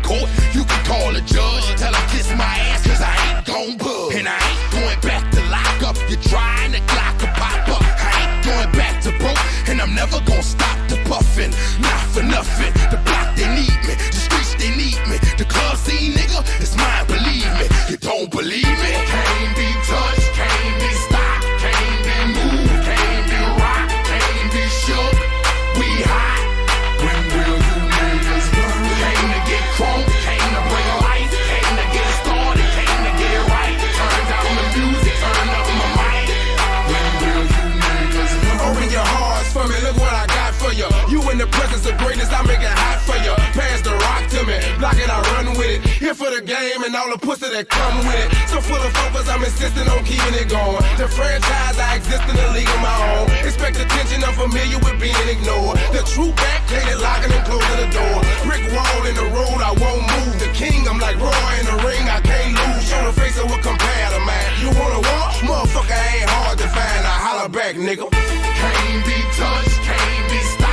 court, you can call a judge. Tell him kiss my ass, cause I ain't gon' budge. And I ain't going back to lock up. You're trying to clock a pop up. I ain't going back to broke, and I'm never gon' stop the puffin'. Not for nothing. The block, they need me. The streets, they need me. The club scene, nigga, it's mine, believe me. You don't believe me? Can't be touched, can't be stopped, can't be moved, can't be rocked, can't be shook. We hot. When will you niggas learn? Came to get crunk, came to bring life, came to get started, came to get right. Turn down the music, turn up my mic. When will you niggas learn? Open your hearts for me, look what I got for you. You in the presence of greatness, I make it hot for you. Pass the rock to me, block it, I run with it. Here for the game and all the pussy that come with it. So full of focus, I'm insisting on keeping it going. The franchise, I exist in a league of my own. Expect attention, I'm familiar with being ignored. The true back, clean locking and closing the door. Brick wall in the road, I won't move. The king, I'm like Roy in the ring, I can't lose. Show the face of what compare to mine. You wanna walk? Motherfucker ain't hard to find. I holler back, nigga. Can't be touched, can't be stopped.